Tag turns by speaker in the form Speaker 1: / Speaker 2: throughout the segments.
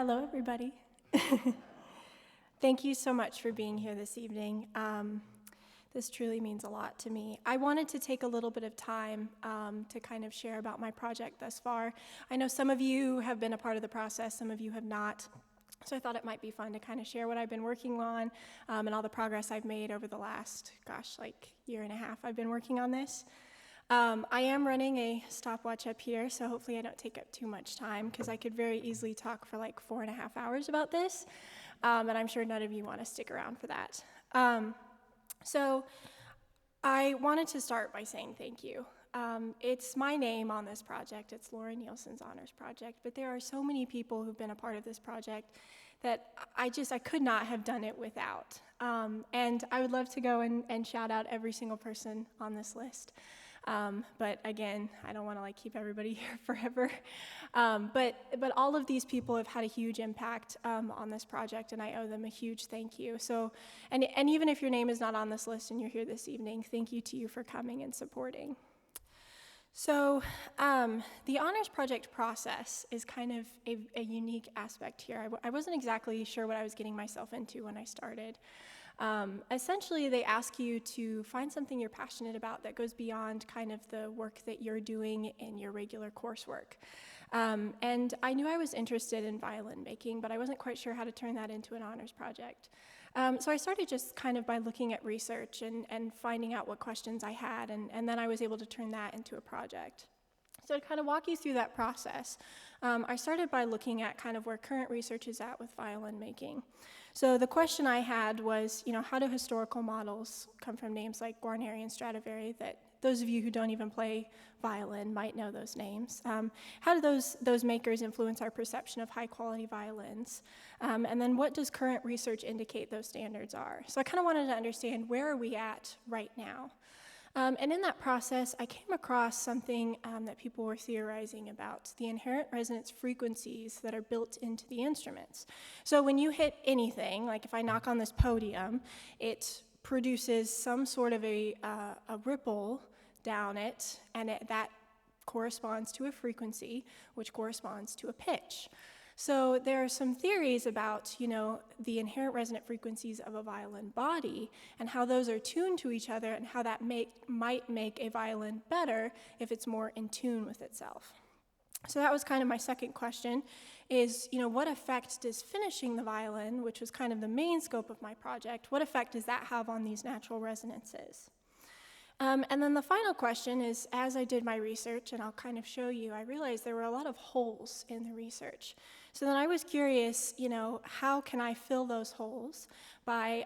Speaker 1: Hello, everybody. Thank you so much for being here this evening. This truly means a lot to me. I wanted to take a little bit of time to kind of share about my project thus far. I know some of you have been a part of the process, some of you have not. So I thought it might be fun to kind of share what I've been working on and all the progress I've made over the last, year and a half I've been working on this. I am running a stopwatch up here, so hopefully I don't take up too much time, because I could very easily talk for like 4.5 hours about this, and I'm sure none of you want to stick around for that. So I wanted to start by saying thank you. It's my name on this project. It's Laurie Nielson's honors project, but there are so many people who've been a part of this project that I could not have done it without. And I would love to go and shout out every single person on this list. But again, I don't want to keep everybody here forever. But all of these people have had a huge impact on this project, and I owe them a huge thank you. So, and even if your name is not on this list and you're here this evening, thank you to you for coming and supporting. So the honors project process is kind of a unique aspect here. I wasn't exactly sure what I was getting myself into when I started. Essentially, they ask you to find something you're passionate about that goes beyond kind of the work that you're doing in your regular coursework. And I knew I was interested in violin making, but I wasn't quite sure how to turn that into an honors project. So I started just kind of by looking at research and finding out what questions I had, and then I was able to turn that into a project. So to kind of walk you through that process, I started by looking at kind of where current research is at with violin making. So the question I had was, how do historical models come from names like Guarneri and Stradivari that those of you who don't even play violin might know those names? How do those makers influence our perception of high-quality violins? And then what does current research indicate those standards are? So I kind of wanted to understand, where are we at right now? And in that process, I came across something that people were theorizing about, the inherent resonance frequencies that are built into the instruments. So when you hit anything, like if I knock on this podium, it produces some sort of a ripple down it, and that corresponds to a frequency, which corresponds to a pitch. So there are some theories about, the inherent resonant frequencies of a violin body and how those are tuned to each other, and how that might make a violin better if it's more in tune with itself. So that was kind of my second question, is, what effect does finishing the violin, which was kind of the main scope of my project, what effect does that have on these natural resonances? And then the final question is, as I did my research, and I'll kind of show you, I realized there were a lot of holes in the research. So then I was curious, how can I fill those holes by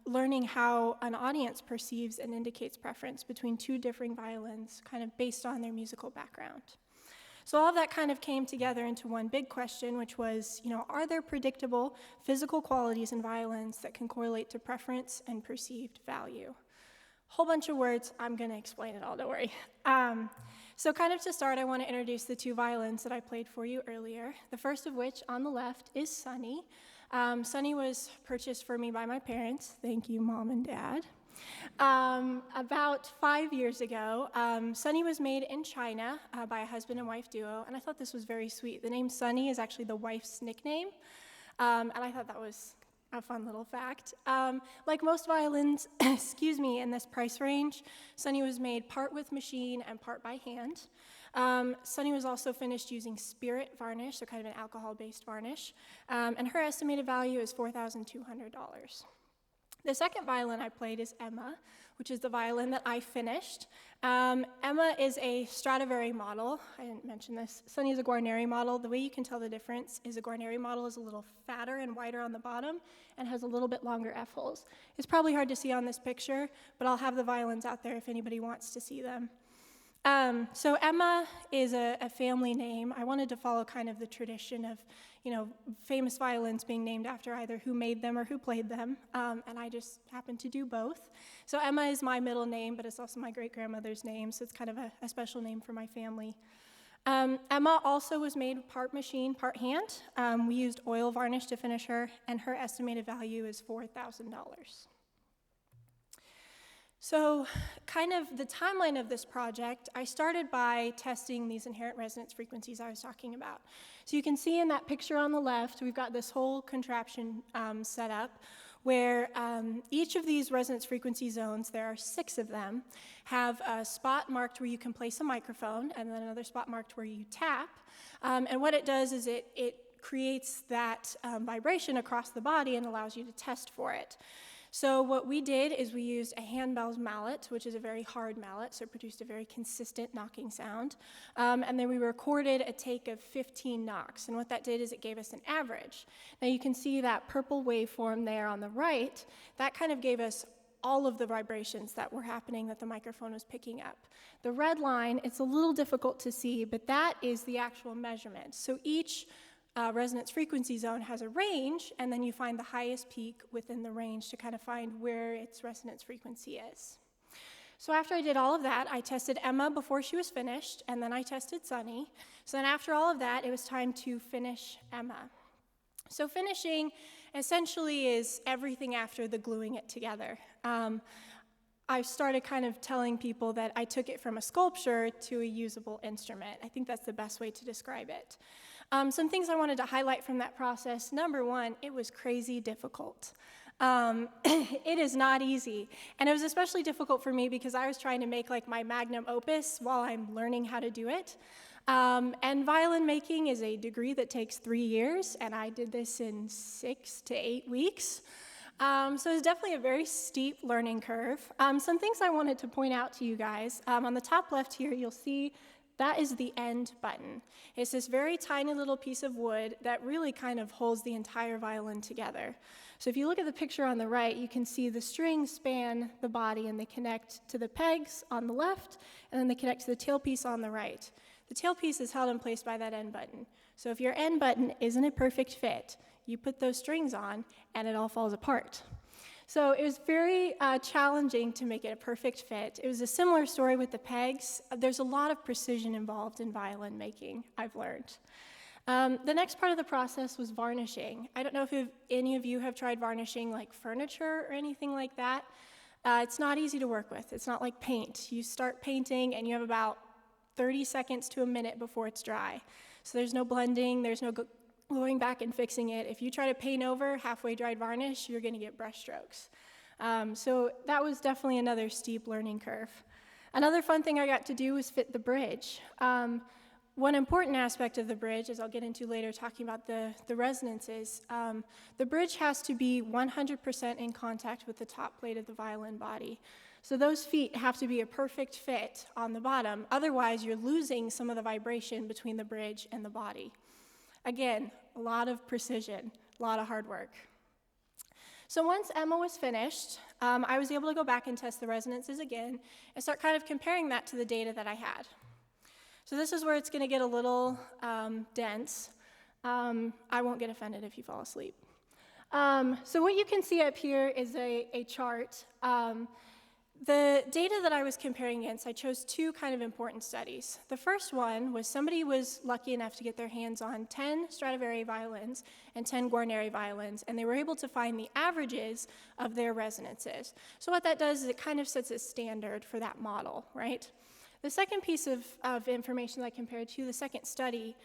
Speaker 1: learning how an audience perceives and indicates preference between two differing violins, kind of based on their musical background. So all of that kind of came together into one big question, which was, are there predictable physical qualities in violins that can correlate to preference and perceived value? Whole bunch of words, I'm going to explain it all, don't worry. So kind of to start, I want to introduce the two violins that I played for you earlier. The first of which, on the left, is Sunny. Sunny was purchased for me by my parents. Thank you, Mom and Dad. About 5 years ago, Sunny was made in China by a husband and wife duo, and I thought this was very sweet. The name Sunny is actually the wife's nickname, and I thought that was a fun little fact. Like most violins, in this price range, Sunny was made part with machine and part by hand. Sunny was also finished using spirit varnish, so kind of an alcohol-based varnish, and her estimated value is $4,200. The second violin I played is Emma, which is the violin that I finished. Emma is a Stradivari model. I didn't mention this. Sunny is a Guarneri model. The way you can tell the difference is a Guarneri model is a little fatter and wider on the bottom and has a little bit longer F-holes. It's probably hard to see on this picture, but I'll have the violins out there if anybody wants to see them. So Emma is a family name. I wanted to follow kind of the tradition of, famous violins being named after either who made them or who played them, and I just happened to do both. So Emma is my middle name, but it's also my great-grandmother's name, so it's kind of a special name for my family. Emma also was made part machine, part hand. We used oil varnish to finish her, and her estimated value is $4,000. So kind of the timeline of this project, I started by testing these inherent resonance frequencies I was talking about. So you can see in that picture on the left, we've got this whole contraption set up where each of these resonance frequency zones, there are 6 of them, have a spot marked where you can place a microphone and then another spot marked where you tap. And what it does is it creates that vibration across the body and allows you to test for it. So what we did is we used a handbell's mallet, which is a very hard mallet, so it produced a very consistent knocking sound. And then we recorded a take of 15 knocks. And what that did is it gave us an average. Now you can see that purple waveform there on the right. That kind of gave us all of the vibrations that were happening that the microphone was picking up. The red line, it's a little difficult to see, but that is the actual measurement. So each resonance frequency zone has a range, and then you find the highest peak within the range to kind of find where its resonance frequency is. So after I did all of that, I tested Emma before she was finished, and then I tested Sunny. So then after all of that, it was time to finish Emma. So finishing essentially is everything after the gluing it together. I started kind of telling people that I took it from a sculpture to a usable instrument. I think that's the best way to describe it. Some things I wanted to highlight from that process. Number one, it was crazy difficult. It is not easy. And it was especially difficult for me because I was trying to make like my magnum opus while I'm learning how to do it. And violin making is a degree that takes 3 years, and I did this in 6 to 8 weeks. So it's definitely a very steep learning curve. Some things I wanted to point out to you guys. On the top left here, you'll see that is the end button. It's this very tiny little piece of wood that really kind of holds the entire violin together. So if you look at the picture on the right, you can see the strings span the body and they connect to the pegs on the left, and then they connect to the tailpiece on the right. The tailpiece is held in place by that end button. So if your end button isn't a perfect fit, you put those strings on and it all falls apart. So it was very challenging to make it a perfect fit. It was a similar story with the pegs. There's a lot of precision involved in violin making, I've learned. The next part of the process was varnishing. I don't know if any of you have tried varnishing like furniture or anything like that. It's not easy to work with. It's not like paint. You start painting and you have about 30 seconds to a minute before it's dry. So there's no blending, there's no going back and fixing it. If you try to paint over halfway dried varnish, you're going to get brush strokes. So that was definitely another steep learning curve. Another fun thing I got to do was fit the bridge. One important aspect of the bridge, as I'll get into later talking about the resonances, the bridge has to be 100% in contact with the top plate of the violin body. So those feet have to be a perfect fit on the bottom. Otherwise, you're losing some of the vibration between the bridge and the body. Again, a lot of precision, a lot of hard work. So once Emma was finished, I was able to go back and test the resonances again and start kind of comparing that to the data that I had. So this is where it's going to get a little dense. I won't get offended if you fall asleep. So what you can see up here is a chart. The data that I was comparing against, I chose 2 kind of important studies. The first one was somebody was lucky enough to get their hands on 10 Stradivari violins and 10 Guarneri violins, and they were able to find the averages of their resonances. So what that does is it kind of sets a standard for that model, right? The second piece of information that I compared to, the second study,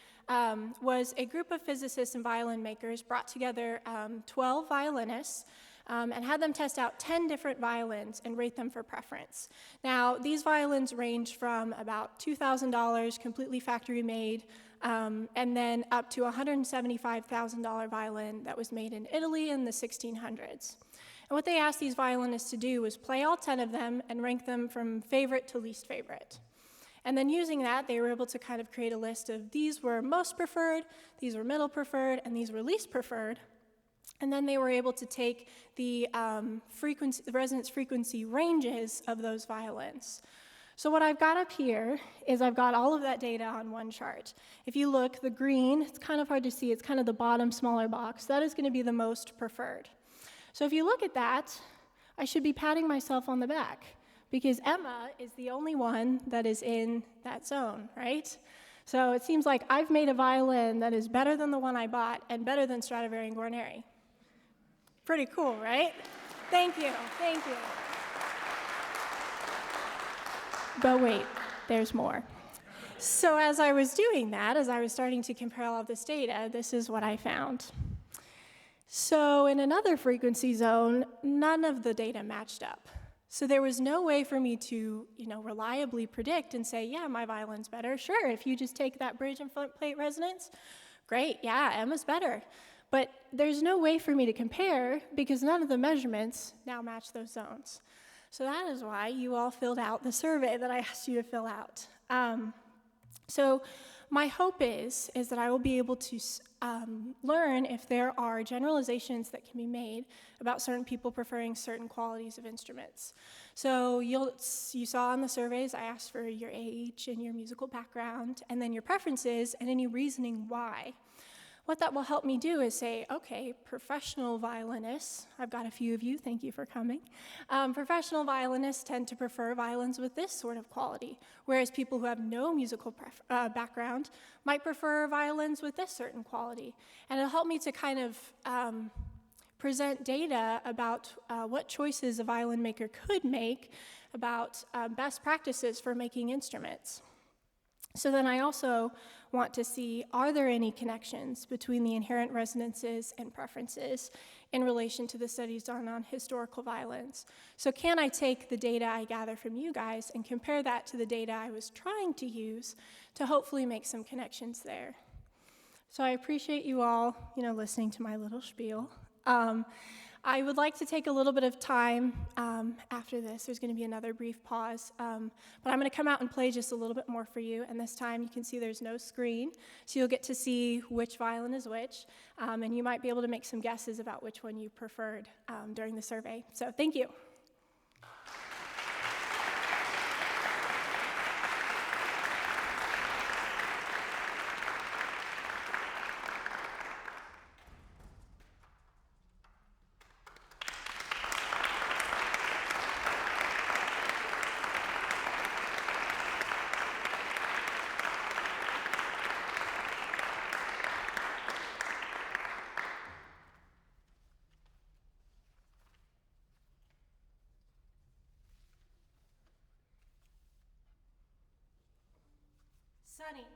Speaker 1: was a group of physicists and violin makers brought together 12 violinists and had them test out 10 different violins and rate them for preference. Now, these violins range from about $2,000, completely factory made, and then up to a $175,000 violin that was made in Italy in the 1600s. And what they asked these violinists to do was play all 10 of them and rank them from favorite to least favorite. And then using that, they were able to kind of create a list of these were most preferred, these were middle preferred, and these were least preferred. And then they were able to take the resonance frequency ranges of those violins. So what I've got up here is I've got all of that data on one chart. If you look, the green, it's kind of hard to see, it's kind of the bottom smaller box. That is going to be the most preferred. So if you look at that, I should be patting myself on the back because Emma is the only one that is in that zone, right? So it seems like I've made a violin that is better than the one I bought and better than Stradivari and Guarneri. Pretty cool, right? Thank you, thank you. But wait, there's more. So as I was doing that, as I was starting to compare all of this data, this is what I found. So in another frequency zone, none of the data matched up. So there was no way for me to, reliably predict and say, yeah, my violin's better. Sure, if you just take that bridge and front plate resonance, great, yeah, Emma's better. But there's no way for me to compare because none of the measurements now match those zones. So that is why you all filled out the survey that I asked you to fill out. So my hope is that I will be able to learn if there are generalizations that can be made about certain people preferring certain qualities of instruments. So you saw in the surveys, I asked for your age and your musical background, and then your preferences and any reasoning why. What that will help me do is say, okay, professional violinists, I've got a few of you, thank you for coming. Professional violinists tend to prefer violins with this sort of quality, whereas people who have no musical background might prefer violins with this certain quality. And it'll help me to kind of present data about what choices a violin maker could make about best practices for making instruments. So then I also want to see, are there any connections between the inherent resonances and preferences in relation to the studies done on historical violins? So can I take the data I gather from you guys and compare that to the data I was trying to use to hopefully make some connections there? So I appreciate you all, listening to my little spiel. I would like to take a little bit of time after this. There's going to be another brief pause, but I'm going to come out and play just a little bit more for you, and this time you can see there's no screen, so you'll get to see which violin is which, and you might be able to make some guesses about which one you preferred during the survey. So thank you. Sunny.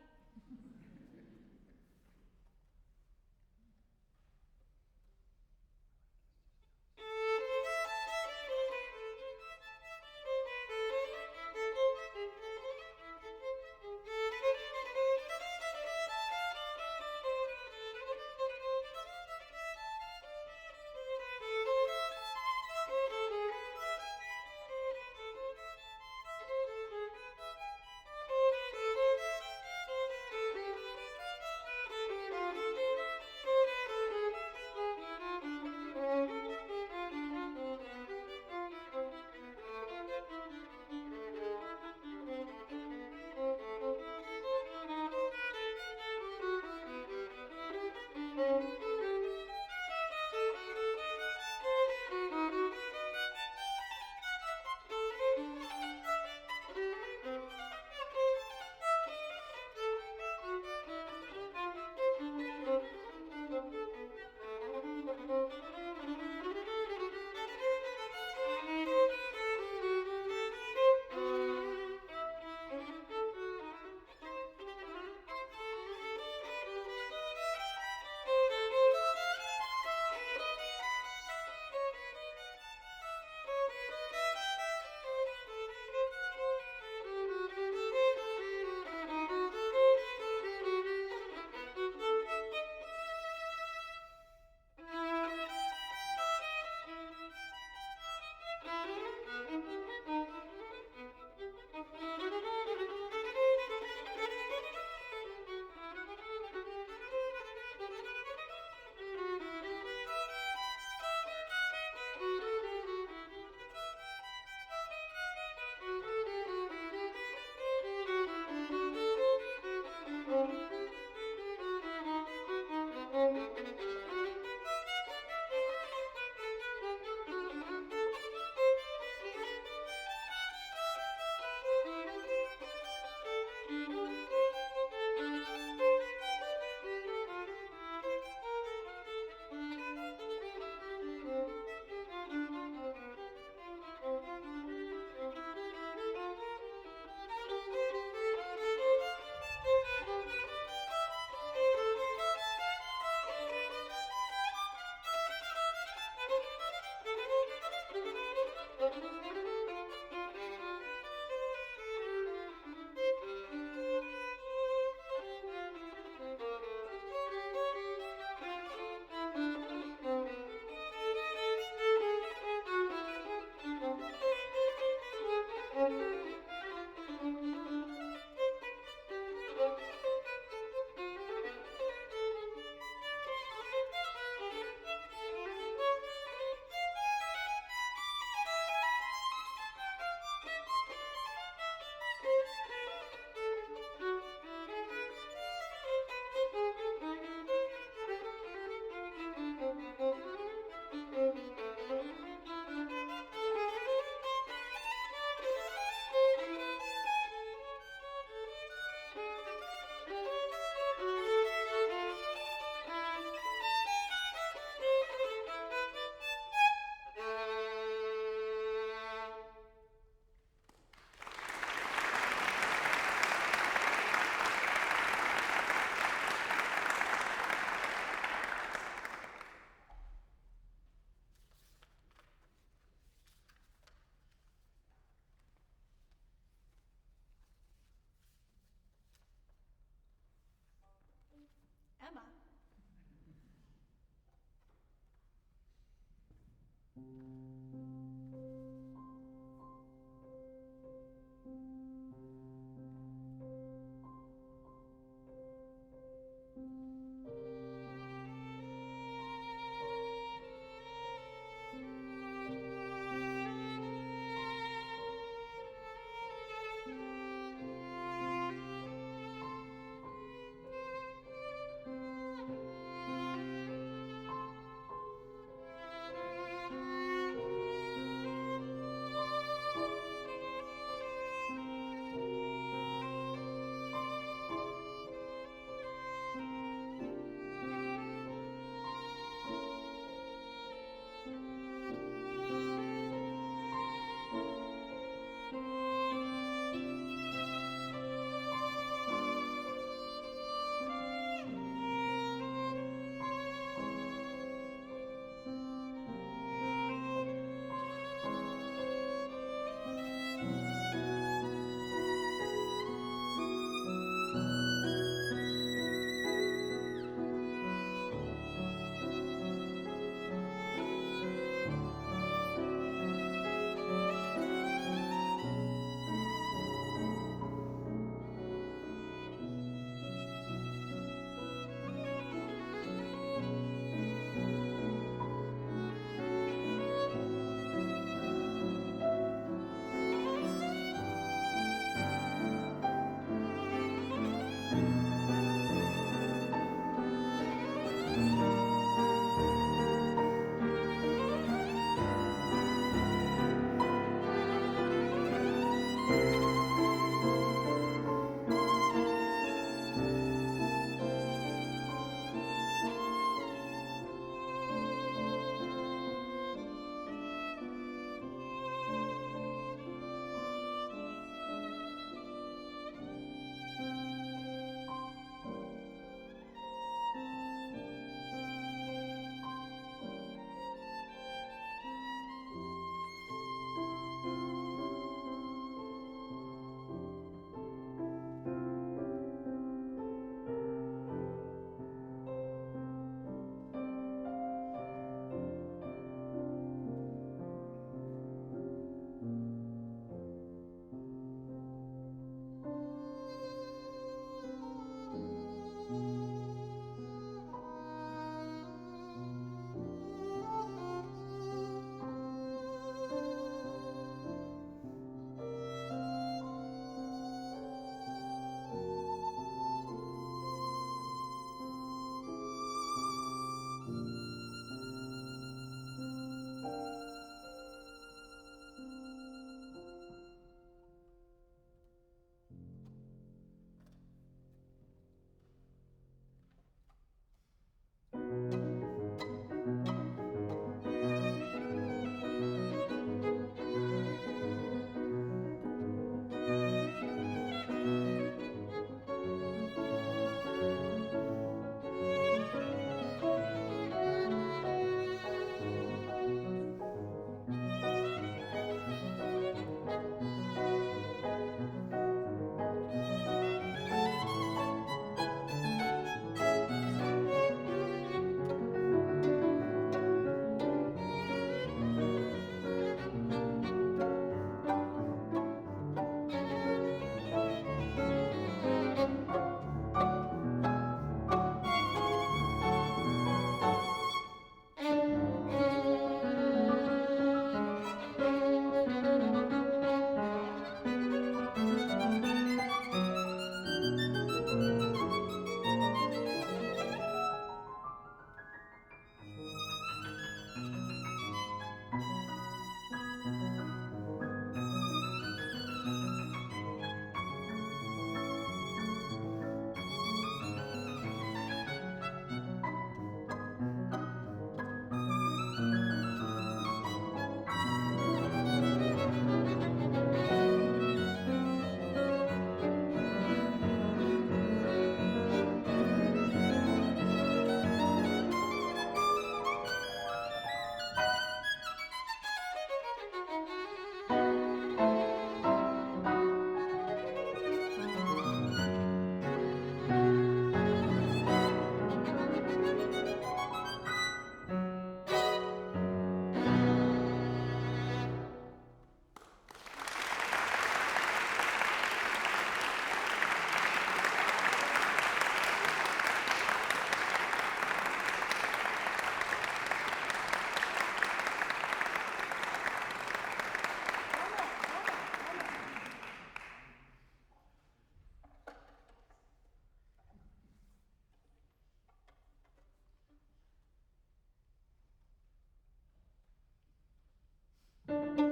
Speaker 1: you.